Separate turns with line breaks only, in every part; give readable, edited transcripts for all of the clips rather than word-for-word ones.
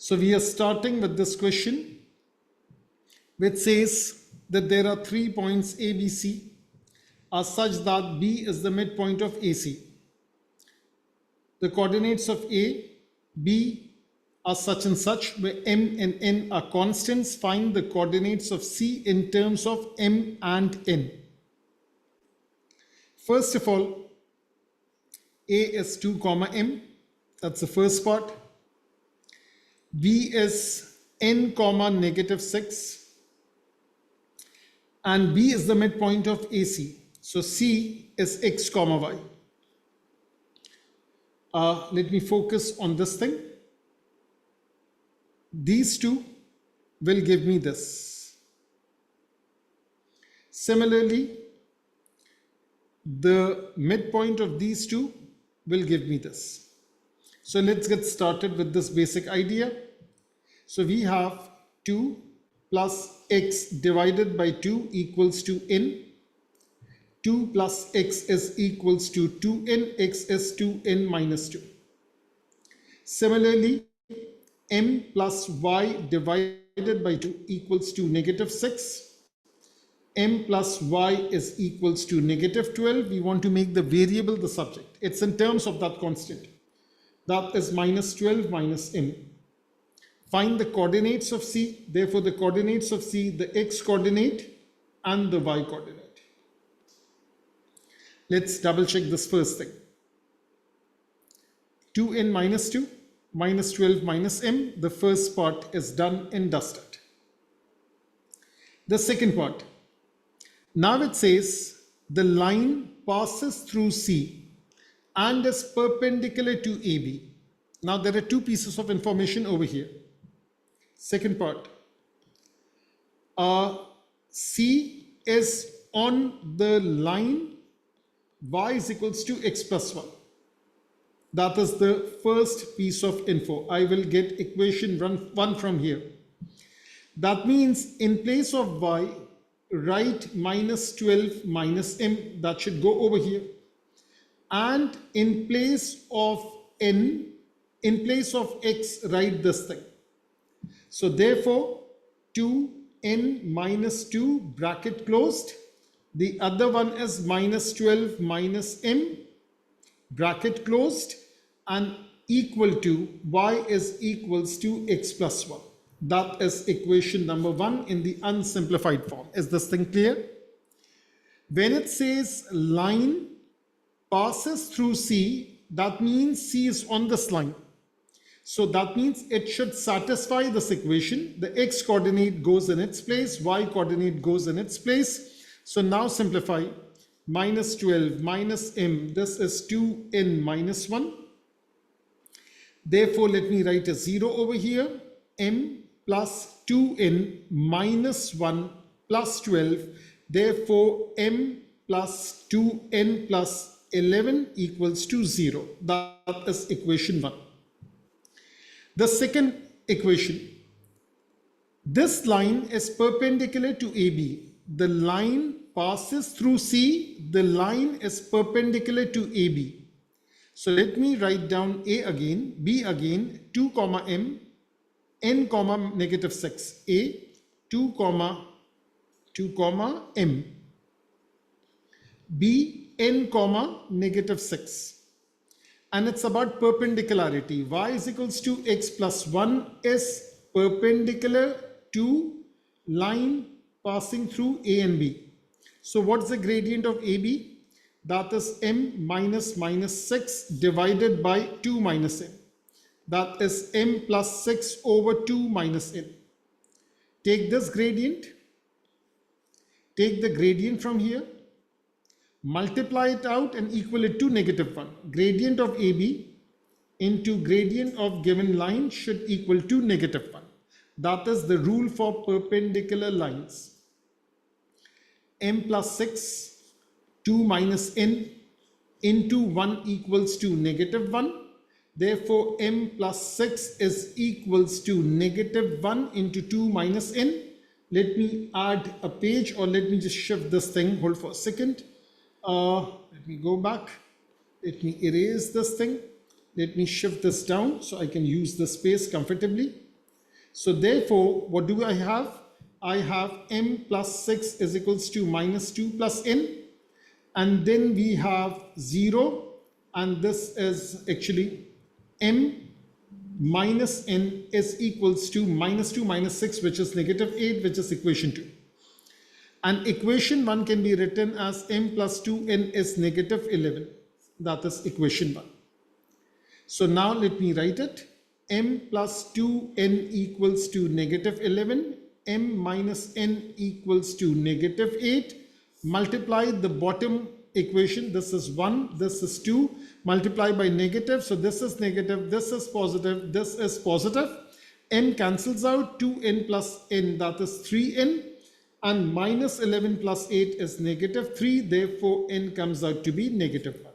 So we are starting with this question, which says that there are 3 points A, B, C are such that B is the midpoint of AC. The coordinates of A, B are such and such, where M and N are constants. Find the coordinates of C in terms of M and N. First of all, A is 2 comma M. That's the first part. B is N comma negative 6. And B is the midpoint of AC. So C is X comma Y. Let me focus on this thing. These two will give me this. Similarly, the midpoint of these two will give me this. So let's get started with this basic idea. So we have 2 plus x divided by 2 equals to n. 2 plus x is equals to 2n, x is 2n minus 2. Similarly, m plus y divided by 2 equals to negative 6. M plus y is equals to negative 12. We want to make the variable the subject. It's in terms of that constant. That is minus 12 minus m. Find the coordinates of C. Therefore, the coordinates of C, the x coordinate and the y coordinate. Let's double check this first thing. 2n minus 2 minus 12 minus m. The first part is done and dusted. The second part. Now it says the line passes through C and is perpendicular to AB. Now there are two pieces of information over here. Second part. C is on the line y is equals to x plus 1. That is the first piece of info. I will get equation 1 from here. That means in place of y, write minus 12 minus m. That should go over here. And in place of n, in place of x, write this thing. So therefore, 2n minus 2 bracket closed. The other one is minus 12 minus m bracket closed and equal to y is equals to x plus 1. That is equation number 1 in the unsimplified form. Is this thing clear? When it says line passes through C, that means C is on this line. So that means it should satisfy this equation. The x coordinate goes in its place, y coordinate goes in its place. So now simplify. Minus 12 minus m, this is 2n minus 1. Therefore, let me write a 0 over here. M plus 2n minus 1 plus 12. Therefore, m plus 2n plus 11 equals to 0. That is equation 1. The second equation. This line is perpendicular to AB. The line passes through C. The line is perpendicular to AB. So let me write down A again, B again, 2 comma m, n comma negative 6. A, 2 comma m. B, n comma negative 6. And it's about perpendicularity. Y is equals to x plus 1 is perpendicular to line passing through A and B. So what's the gradient of AB? That is m minus minus 6 divided by 2 minus n. That is m plus 6 over 2 minus n. Take this gradient. Take the gradient from here. Multiply it out and equal it to negative 1. Gradient of AB into gradient of given line should equal to negative 1. That is the rule for perpendicular lines. M plus 6, 2 minus n into 1 equals to negative 1. Therefore, m plus 6 is equals to negative 1 into 2 minus n. Let me add a page, or let me just shift this thing. Hold for a second. Let me go back. Let me erase this thing. Let me shift this down so I can use the space comfortably. So therefore, what do I have? I have m plus 6 is equals to minus 2 plus n. And then we have 0. And this is actually m minus n is equals to minus 2 minus 6, which is negative 8, which is equation 2. And equation 1 can be written as m plus 2n is negative 11. That is equation 1. So now let me write it. M plus 2n equals to negative 11. M minus n equals to negative 8. Multiply the bottom equation. This is 1, this is 2. Multiply by negative. So this is negative, this is positive, this is positive. N cancels out. 2n plus n, that is 3n. And minus 11 plus 8 is negative 3. Therefore, n comes out to be negative 1.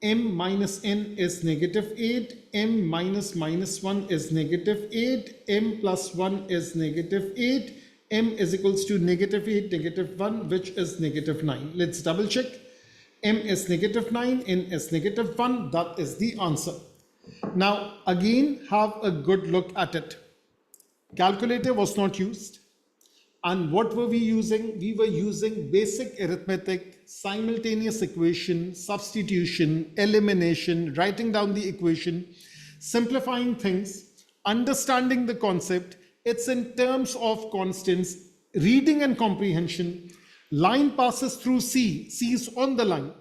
M minus n is negative 8, m minus minus 1 is negative 8, m plus 1 is negative 8, m is equals to negative 8, negative 1, which is negative 9. Let's double check. M is negative 9, n is negative 1. That is the answer. Now again, have a good look at it. Calculator was not used. And what were we using? We were using basic arithmetic, simultaneous equation, substitution, elimination, writing down the equation, simplifying things, understanding the concept. It's in terms of constants, reading and comprehension. Line passes through C. C is on the line.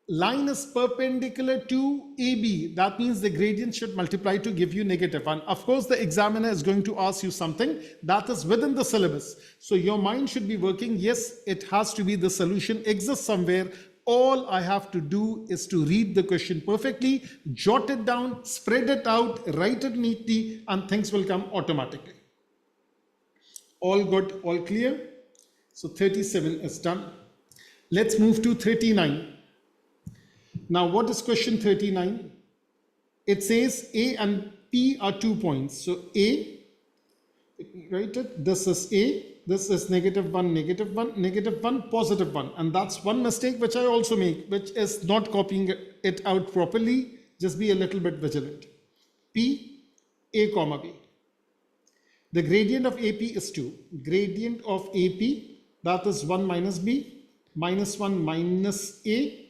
Line is perpendicular to AB. That means the gradient should multiply to give you negative 1. Of course, the examiner is going to ask you something that is within the syllabus. So your mind should be working. Yes, it has to be, the solution exists somewhere. All I have to do is to read the question perfectly, jot it down, spread it out, write it neatly, and things will come automatically. All good, all clear? So 37 is done. Let's move to 39. Now, what is question 39? It says A and P are 2 points. So A, let me write it. This is A. This is negative 1, negative 1, negative 1, positive 1. And that's one mistake which I also make, which is not copying it out properly. Just be a little bit vigilant. P, A comma B. The gradient of AP is 2. Gradient of AP, that is 1 minus B, minus 1 minus A.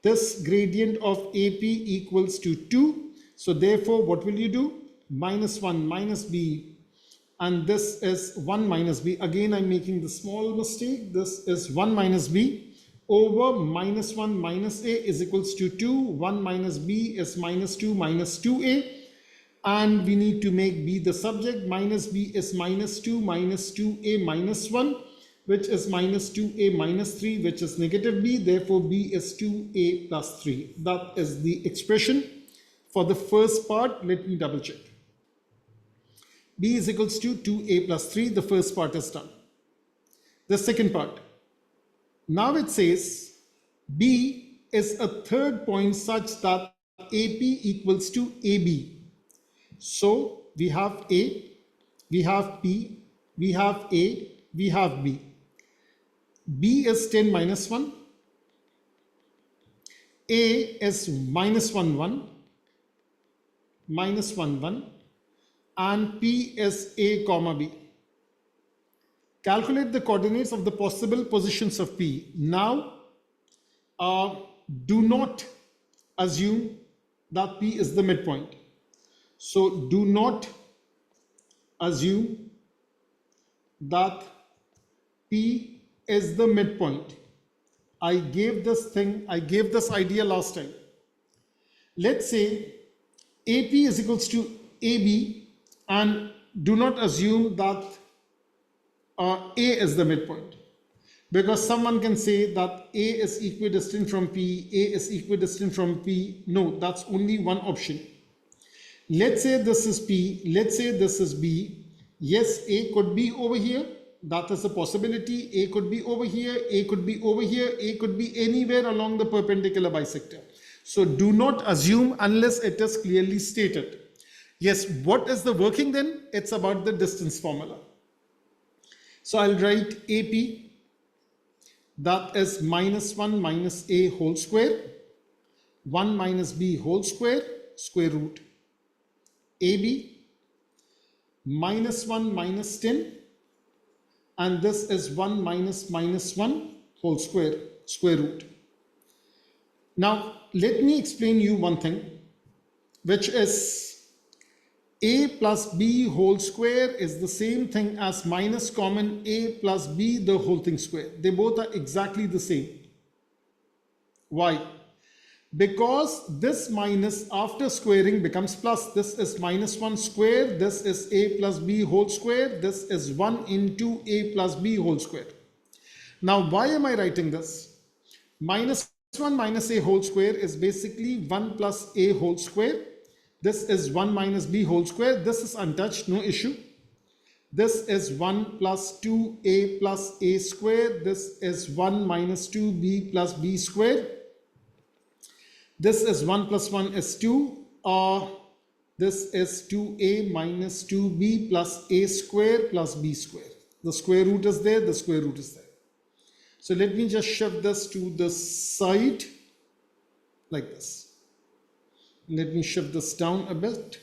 This gradient of AP equals to 2. So therefore, what will you do? Minus 1 minus B. And this is 1 minus B. Again, I'm making the small mistake. This is 1 minus B over minus 1 minus A is equals to 2. 1 minus B is minus 2 minus 2A. And we need to make B the subject. Minus B is minus 2 minus 2A minus 1. Which is minus 2a minus 3, which is negative b. Therefore, b is 2a plus 3. That is the expression for the first part. Let me double check. B is equals to 2a plus 3. The first part is done. The second part. Now it says B is a third point such that AP equals to AB. So we have A, we have P, we have A, we have B. B is 10 minus 1, A is minus 1, 1, minus 1, 1, and P is A comma B. Calculate the coordinates of the possible positions of P. Now, do not assume that P is the midpoint. So do not assume that P is the midpoint. I gave this idea last time. Let's say AP is equals to AB, and do not assume that A is the midpoint, because someone can say that A is equidistant from P, A is equidistant from P. No, that's only one option. Let's say this is P, let's say this is B. Yes, A could be over here. That is a possibility. A could be over here, A could be over here, A could be anywhere along the perpendicular bisector. So do not assume unless it is clearly stated. Yes, what is the working then? It's about the distance formula. So I'll write AP, that is minus 1 minus A whole square, 1 minus B whole square, square root. AB, minus 1 minus 10, and this is 1 minus minus 1 whole square, square root. Now let me explain you one thing, which is a plus b whole square is the same thing as minus common a plus b the whole thing square. They both are exactly the same. Why? Because this minus after squaring becomes plus. This is minus 1 square, this is a plus b whole square, this is 1 into a plus b whole square. Now why am I writing this? Minus 1 minus a whole square is basically 1 plus a whole square. This is 1 minus b whole square. This is untouched, no issue. This is 1 plus 2a plus a square. This is 1 minus 2b plus b square. This is 1 plus 1 is 2. This is 2a minus 2b plus a square plus b square. The square root is there, the square root is there. So let me just shift this to the side like this. Let me shift this down a bit.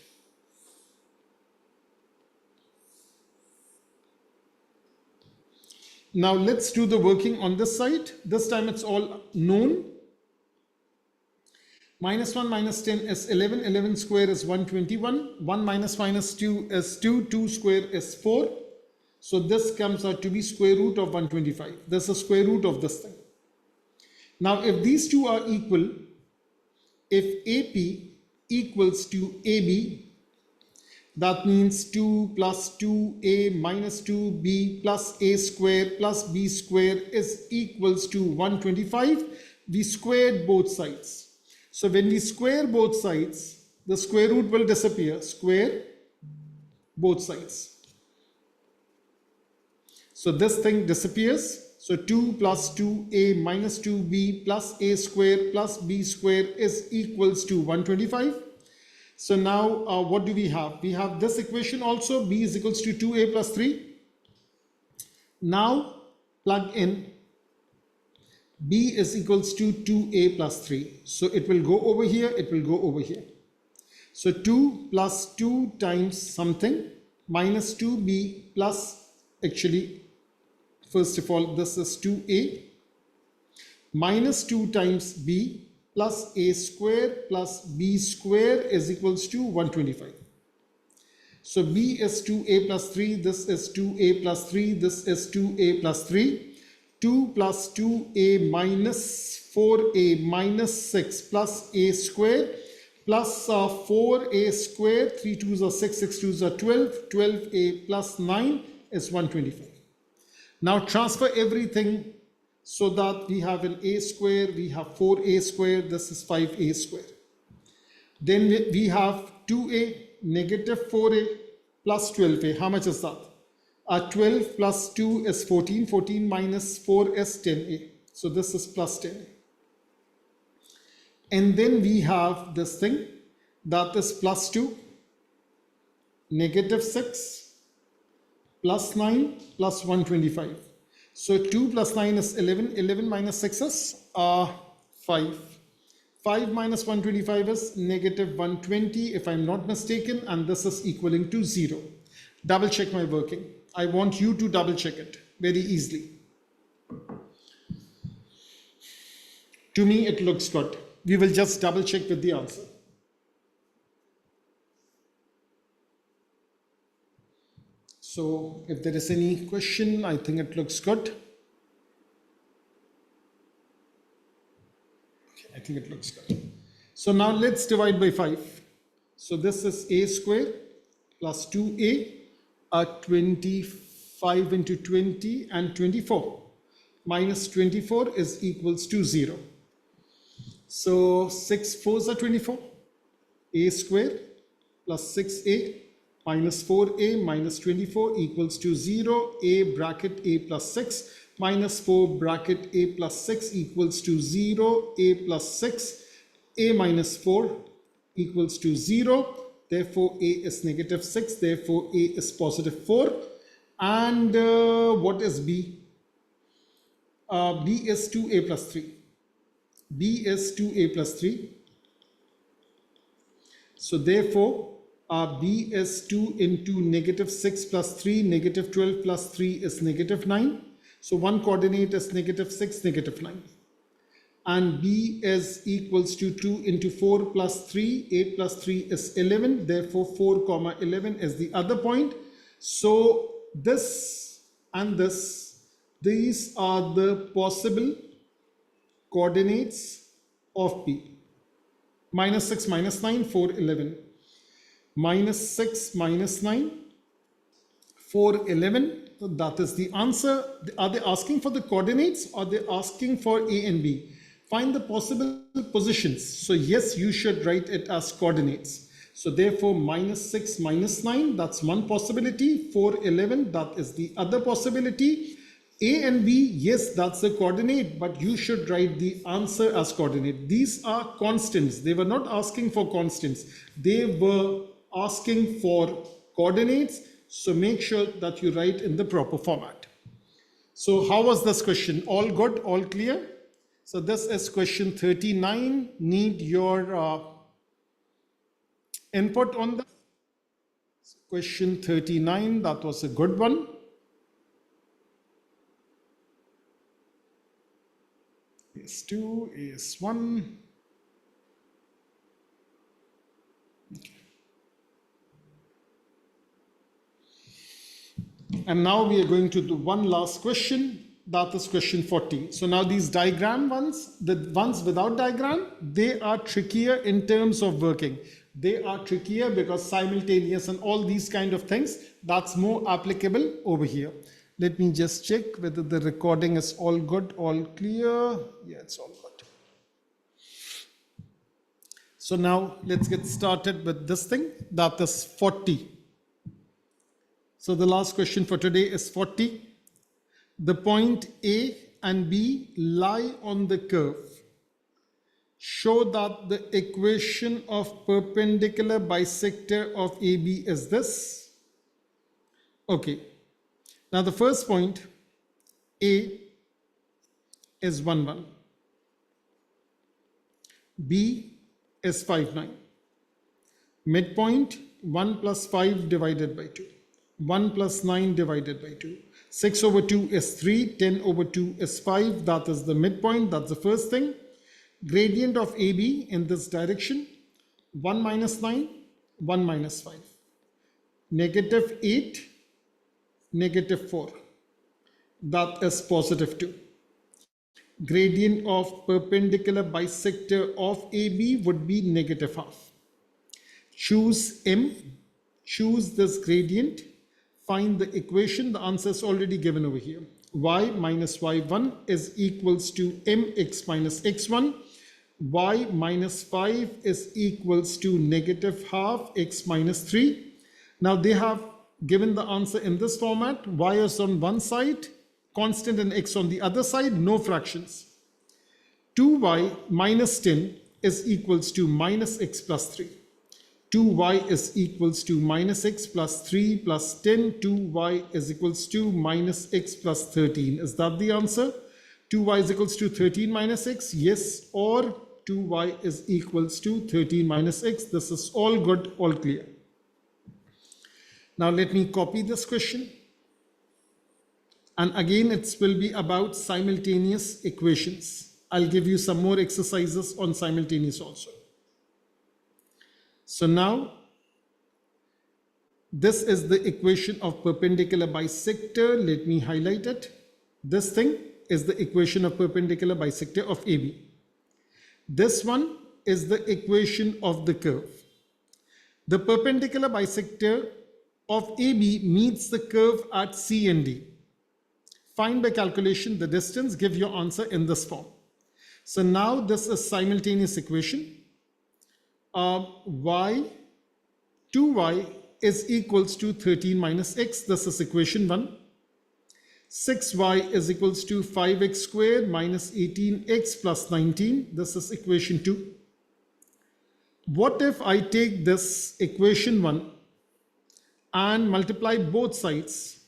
Now let's do the working on this side. This time it's all known. Minus 1 minus 10 is 11. 11 square is 121. 1 minus minus 2 is 2. 2 square is 4. So this comes out to be square root of 125. This is square root of this thing. Now if these two are equal, if AP equals to AB, that means 2 plus 2a minus 2b plus a square plus b square is equals to 125. We squared both sides. So when we square both sides, the square root will disappear. Square both sides. So this thing disappears. So 2 plus 2a minus 2b plus a square plus b square is equals to 125. So now what do we have? We have this equation also, b is equals to 2a plus 3. Now plug in b is equals to 2a plus 3. So it will go over here, it will go over here. So 2 plus 2 times something minus 2b plus, actually, first of all, this is 2a minus 2 times b plus a square plus b square is equals to 125. So b is 2a plus 3, this is 2a plus 3, this is 2a plus 3. 2 plus 2a minus 4a minus 6 plus a square plus 4a square, 3 2s are 6, 6 2s are 12, 12a plus 9 is 125. Now transfer everything so that we have an a square, we have 4a square, this is 5a square. Then we have 2a negative 4a plus 12a. How much is that? 12 plus 2 is 14. 14 minus 4 is 10a. So this is plus 10a. And then we have this thing that is plus 2, negative 6, plus 9, plus 125. So 2 plus 9 is 11. 11 minus 6 is 5. 5 minus 125 is negative 120 if I'm not mistaken, and this is equaling to 0. Double check my working. I want you to double check it very easily. To me it looks good. We will just double check with the answer. So if there is any question, I think it looks good. Okay, I think it looks good. So now let's divide by 5. So this is a square plus 2a, 25 into 20 and 24. Minus 24 is equals to 0. So 6 4s are 24. A square plus 6a minus 4a minus 24 equals to 0. A bracket a plus 6 minus 4 bracket a plus 6 equals to 0. A plus 6, a minus 4 equals to 0. Therefore, a is negative 6. Therefore, a is positive 4. And what is b? B is 2a plus 3. B is 2a plus 3. So therefore, B is 2 into negative 6 plus 3, negative 12 plus 3 is negative 9. So one coordinate is negative 6, negative 9. And B is equals to 2 into 4 plus 3, 8 plus 3 is 11. Therefore, 4 comma 11 is the other point. So this and this, these are the possible coordinates of P. Minus 6 minus 9, 4, 11. Minus 6 minus 9, 4, 11. So that is the answer. Are they asking for the coordinates or they asking for A and B? Find the possible positions. So yes, you should write it as coordinates. So therefore minus 6 minus 9, that's one possibility. 4, 11, that is the other possibility. A and B, yes, that's a coordinate, but you should write the answer as coordinate. These are constants. They were not asking for constants. They were asking for coordinates. So make sure that you write in the proper format. So how was this question? All good? All clear? So this is question 39. Need your input on that. Question 39, that was a good one. AS2, AS1. Okay. And now we are going to do one last question. That is question 40. So now these diagram ones, the ones without diagram, they are trickier in terms of working. They are trickier because simultaneous and all these kind of things, that's more applicable over here. Let me just check whether the recording is all good, all clear. Yeah, it's all good. So now let's get started with this thing. That is 40. So the last question for today is 40. The point A and B lie on the curve. Show that the equation of perpendicular bisector of AB is this. Okay. Now the first point, A is 1, 1. B is 5, 9. Midpoint, 1 plus 5 divided by 2. 1 plus 9 divided by 2. 6 over 2 is 3. 10 over 2 is 5. That is the midpoint. That's the first thing. Gradient of AB in this direction. 1 minus 9, 1 minus 5. Negative 8, negative 4. That is positive 2. Gradient of perpendicular bisector of AB would be negative half. Choose M. Choose this gradient. Find the equation. The answer is already given over here. Y minus y1 is equals to mx minus x1. Y minus 5 is equals to negative half x minus 3. Now they have given the answer in this format. Y is on one side, constant, and x on the other side, no fractions. 2y minus 10 is equals to minus x plus 3. 2y is equals to minus x plus 3 plus 10. 2y is equals to minus x plus 13. Is that the answer? 2y is equals to 13 minus x? Yes. Or 2y is equals to 13 minus x. This is all good, all clear. Now let me copy this question. And again, it will be about simultaneous equations. I'll give you some more exercises on simultaneous also. So now, this is the equation of perpendicular bisector. Let me highlight it. This thing is the equation of perpendicular bisector of AB. This one is the equation of the curve. The perpendicular bisector of AB meets the curve at C and D. Find by calculation the distance, give your answer in this form. So now this is simultaneous equation. Y, 2y is equals to 13 minus x. This is equation 1. 6y is equals to 5x squared minus 18x plus 19. This is equation 2. What if I take this equation 1 and multiply both sides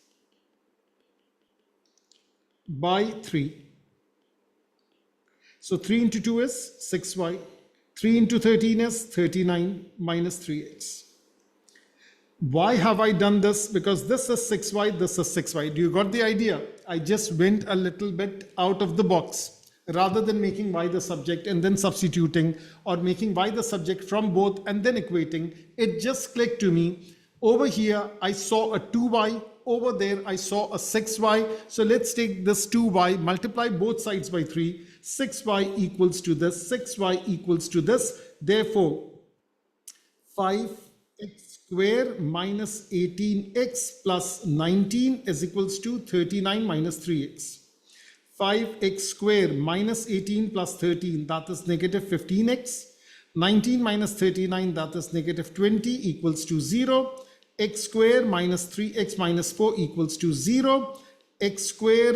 by 3? So 3 into 2 is 6y. 3 into 13 is 39 minus 3x. Why have I done this? Because this is 6y, this is 6y. Do you got the idea? I just went a little bit out of the box. Rather than making y the subject and then substituting, or making y the subject from both and then equating, it just clicked to me. Over here, I saw a 2y. Over there, I saw a 6y. So let's take this 2y, multiply both sides by 3. 6y equals to this, 6y equals to this. Therefore, 5x square minus 18x plus 19 is equals to 39 minus 3x. 5x square minus 18 plus 13, that is negative 15x. 19 minus 39, that is negative 20, equals to 0. X square minus 3x minus 4 equals to 0. X square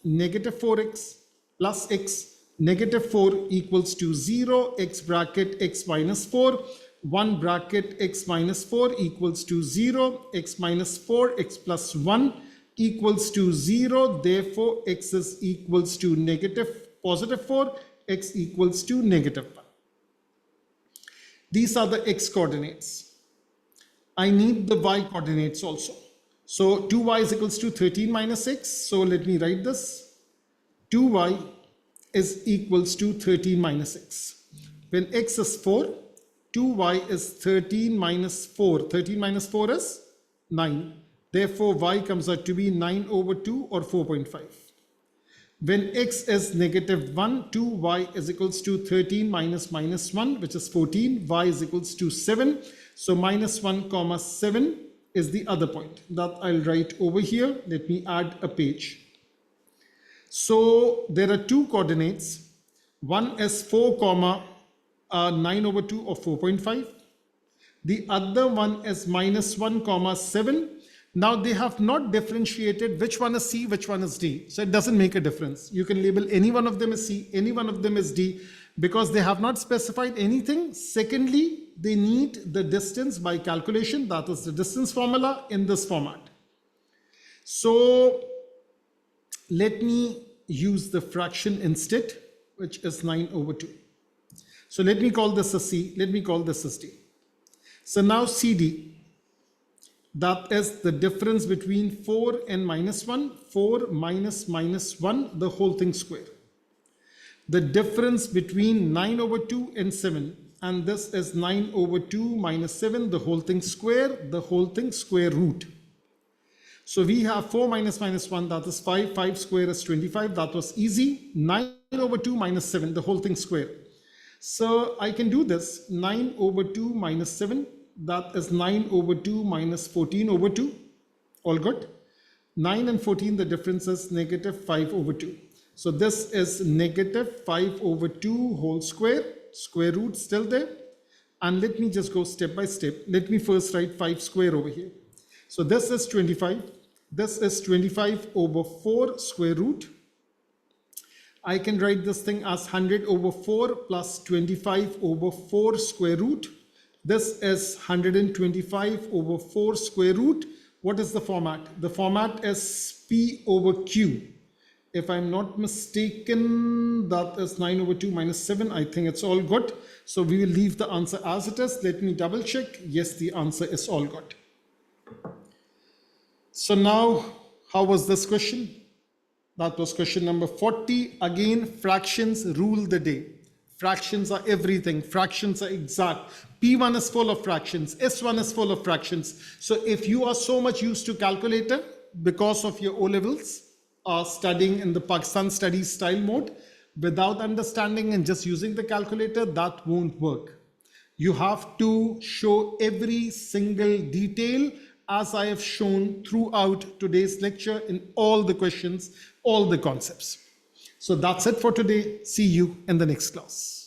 negative 4x plus x, negative 4 equals to 0. X bracket x minus 4. 1 bracket x minus 4 equals to 0. X minus 4, x plus 1 equals to 0. Therefore, x is equals to negative positive 4. X equals to negative 1. These are the x coordinates. I need the y coordinates also. So 2y is equals to 13 minus x. So let me write this. 2y is equals to 13 minus x. When x is 4, 2y is 13 minus 4. 13 minus 4 is 9. Therefore, y comes out to be 9 over 2 or 4.5. When x is negative 1, 2y is equals to 13 minus minus 1, which is 14. Y is equals to 7. So minus 1 comma 7 is the other point that I'll write over here. Let me add a page. So there are two coordinates. One is 4 comma 9 over 2 or 4.5. The other one is minus 1 comma 7. Now they have not differentiated which one is C, which one is D. So it doesn't make a difference. You can label any one of them as C, any one of them as D, because they have not specified anything. Secondly, they need the distance by calculation. That is the distance formula in this format. So let me use the fraction instead, which is 9 over 2. So let me call this a C, let me call this a D. So now CD, that is the difference between 4 and minus 1, 4 minus minus 1, the whole thing square. The difference between 9 over 2 and 7, and this is 9 over 2 minus 7, the whole thing square root. So we have 4 minus minus 1, that is 5, 5 square is 25, that was easy. 9 over 2 minus 7, the whole thing square. So I can do this, 9 over 2 minus 7, that is 9 over 2 minus 14 over 2, all good. 9 and 14, the difference is negative 5 over 2. So this is negative 5 over 2 whole square root still there. And let me just go step by step. Let me first write 5 square over here. So this is 25. This is 25 over 4 square root. I can write this thing as 100 over 4 plus 25 over 4 square root. This is 125 over 4 square root. What is the format? The format is P over Q. If I'm not mistaken, that is 9 over 2 minus 7. I think it's all good. So we will leave the answer as it is. Let me double check. Yes, the answer is all good. So now, how was this question? That was question number 40. Again, fractions rule the day. Fractions are everything. Fractions are exact. P1 is full of fractions. S1 is full of fractions. So if you are so much used to calculator because of your O-levels, studying in the Pakistan studies style mode, without understanding and just using the calculator, that won't work. You have to show every single detail as I have shown throughout today's lecture in all the questions, all the concepts. So that's it for today. See you in the next class.